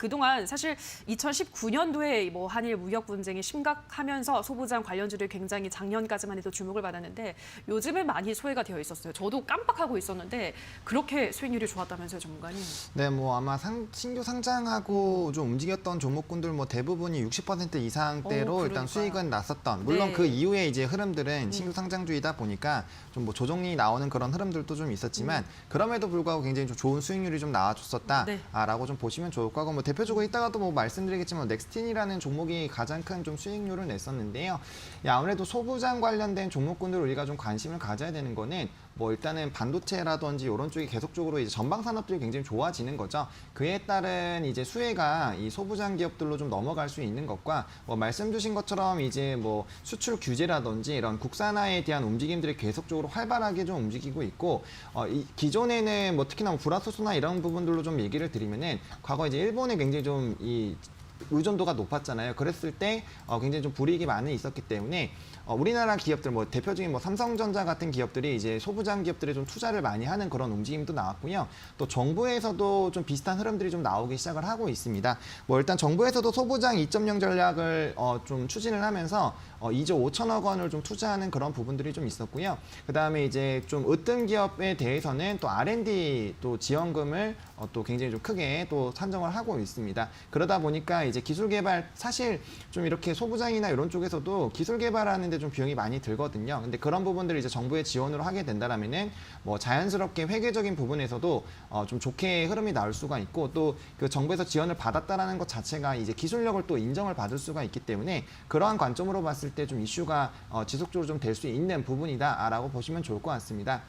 그동안 사실 2019년도에 뭐 한일 무역 분쟁이 심각하면서 소부장 관련주들이 굉장히 작년까지만 해도 주목을 받았는데 요즘은 많이 소외가 되어 있었어요. 저도 깜빡하고 있었는데 그렇게 수익률이 좋았다면서요, 전문가님? 네, 뭐 아마 신규 상장하고 좀 움직였던 종목군들 뭐 대부분이 60% 이상대로 일단 그러니까요. 수익은 났었던. 물론 네. 그 이후에 이제 흐름들은 신규 상장주이다 보니까 좀 뭐 조정이 나오는 그런 흐름들도 좀 있었지만 그럼에도 불구하고 굉장히 좀 좋은 수익률이 좀 나와줬었다라고 좀 보시면 좋을 거고 뭐 대표적으로 이따가도 뭐 말씀드리겠지만 넥스틴이라는 종목이 가장 큰 좀 수익률을 냈었는데요. 아무래도 소부장 관련된 종목군들 우리가 좀 관심을 가져야 되는 거는 뭐 일단은 반도체라든지 이런 쪽이 계속적으로 이제 전방 산업들이 굉장히 좋아지는 거죠. 그에 따른 이제 수혜가 이 소부장 기업들로 좀 넘어갈 수 있는 것과 뭐 말씀 주신 것처럼 이제 뭐 수출 규제라든지 이런 국산화에 대한 움직임들이 계속적으로 활발하게 좀 움직이고 있고 이 기존에는 뭐 특히나 뭐 불화수소나 이런 부분들로 좀 얘기를 드리면은 과거 이제 일본에 굉장히 좀 이 의존도가 높았잖아요. 그랬을 때 굉장히 좀 불이익이 많이 있었기 때문에 우리나라 기업들 뭐 대표적인 뭐 삼성전자 같은 기업들이 이제 소부장 기업들에 좀 투자를 많이 하는 그런 움직임도 나왔고요. 또 정부에서도 좀 비슷한 흐름들이 좀 나오기 시작을 하고 있습니다. 뭐 일단 정부에서도 소부장 2.0 전략을 좀 추진을 하면서 2조 5천억 원을 좀 투자하는 그런 부분들이 좀 있었고요. 그다음에 이제 좀 으뜸 기업에 대해서는 또 R&D 또 지원금을 또 굉장히 좀 크게 또 산정을 하고 있습니다. 그러다 보니까 이제 기술 개발 사실 좀 이렇게 소부장이나 이런 쪽에서도 기술 개발하는데 좀 비용이 많이 들거든요. 근데 그런 부분들을 이제 정부의 지원으로 하게 된다라면은 뭐 자연스럽게 회계적인 부분에서도 좀 좋게 흐름이 나올 수가 있고 또 그 정부에서 지원을 받았다라는 것 자체가 이제 기술력을 또 인정을 받을 수가 있기 때문에 그러한 관점으로 봤을 때 좀 이슈가 지속적으로 좀 될 수 있는 부분이다라고 보시면 좋을 것 같습니다.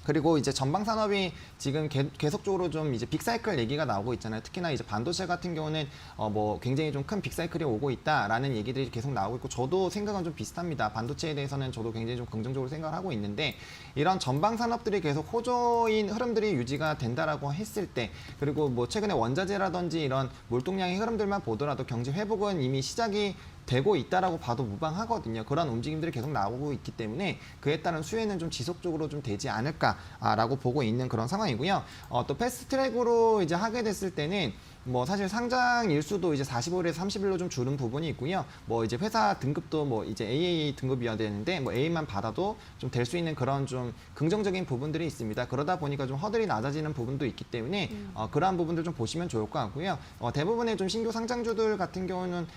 그리고 이제 전방 산업이 지금 계속적으로 좀 이제 빅사이클 얘기가 나오고 있잖아요. 특히나 이제 반도체 같은 경우는 뭐 굉장히 좀 큰 빅사이클이 오고 있다라는 얘기들이 계속 나오고 있고 저도 생각은 좀 비슷합니다. 반도체에 대해서는 저도 굉장히 좀 긍정적으로 생각을 하고 있는데 이런 전방 산업들이 계속 호조인 흐름들이 유지가 된다라고 했을 때 그리고 뭐 최근에 원자재라든지 이런 물동량의 흐름들만 보더라도 경제 회복은 이미 시작이 되고 있다라고 봐도 무방하거든요. 그런 움직임들이 계속 나오고 있기 때문에 그에 따른 수혜는 좀 지속적으로 좀 되지 않을까라고 보고 있는 그런 상황이고요. 또 패스트트랙으로 이제 하게 됐을 때는 뭐 사실 상장 일수도 이제 45일에서 30일로 좀 줄은 부분이 있고요. 뭐 이제 회사 등급도 뭐 이제 AA 등급이어야 되는데 뭐 A만 받아도 좀 될 수 있는 그런 좀 긍정적인 부분들이 있습니다. 그러다 보니까 좀 허들이 낮아지는 부분도 있기 때문에 그러한 부분들 좀 보시면 좋을 것 같고요. 대부분의 좀 신규 상장주들 같은 경우는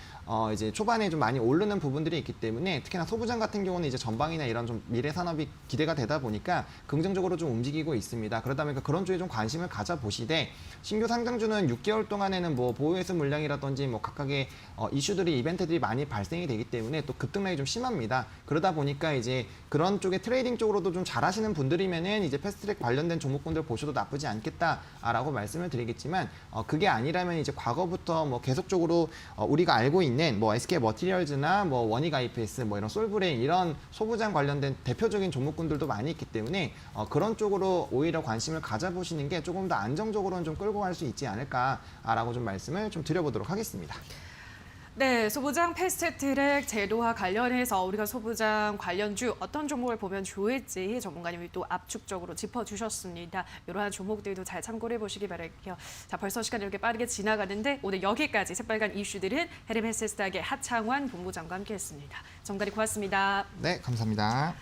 이제 초반에 좀 많이 오르는 부분들이 있기 때문에 특히나 소부장 같은 경우는 이제 전방이나 이런 좀 미래 산업이 기대가 되다 보니까 긍정적으로 좀 움직이고 있습니다. 그러다 보니까 그런 쪽에 좀 관심을 가져보시되 신규 상장주는 6개월 동안에는 뭐 보유회수 물량이라든지 뭐 각각의 이슈들이 이벤트들이 많이 발생이 되기 때문에 또 급등락이 좀 심합니다. 그러다 보니까 이제 그런 쪽에 트레이딩 쪽으로도 좀 잘하시는 분들이면은 이제 패스트트랙 관련된 종목군들 보셔도 나쁘지 않겠다라고 말씀을 드리겠지만 그게 아니라면 이제 과거부터 뭐 계속적으로 우리가 알고 있는 뭐 SK 머티리얼즈나 뭐 원익 IPS 뭐 이런 솔브레인 이런 소부장 관련된 대표적인 종목군들도 많이 있기 때문에 그런 쪽으로 오히려 관심을 가져보시는 게 조금 더 안정적으로는 좀 끌고 갈 수 있지 않을까라고 좀 말씀을 좀 드려보도록 하겠습니다. 네, 소부장 패스트트랙 제도와 관련해서 우리가 소부장 관련주 어떤 종목을 보면 좋을지 전문가님이 또 압축적으로 짚어주셨습니다. 이러한 종목들도 잘 참고를 해보시기 바랄게요. 자, 벌써 시간이 이렇게 빠르게 지나가는데 오늘 여기까지 새빨간 이슈들은 헤르메스 스탁의 하창환 본부장과 함께했습니다. 정다리 고맙습니다. 네, 감사합니다.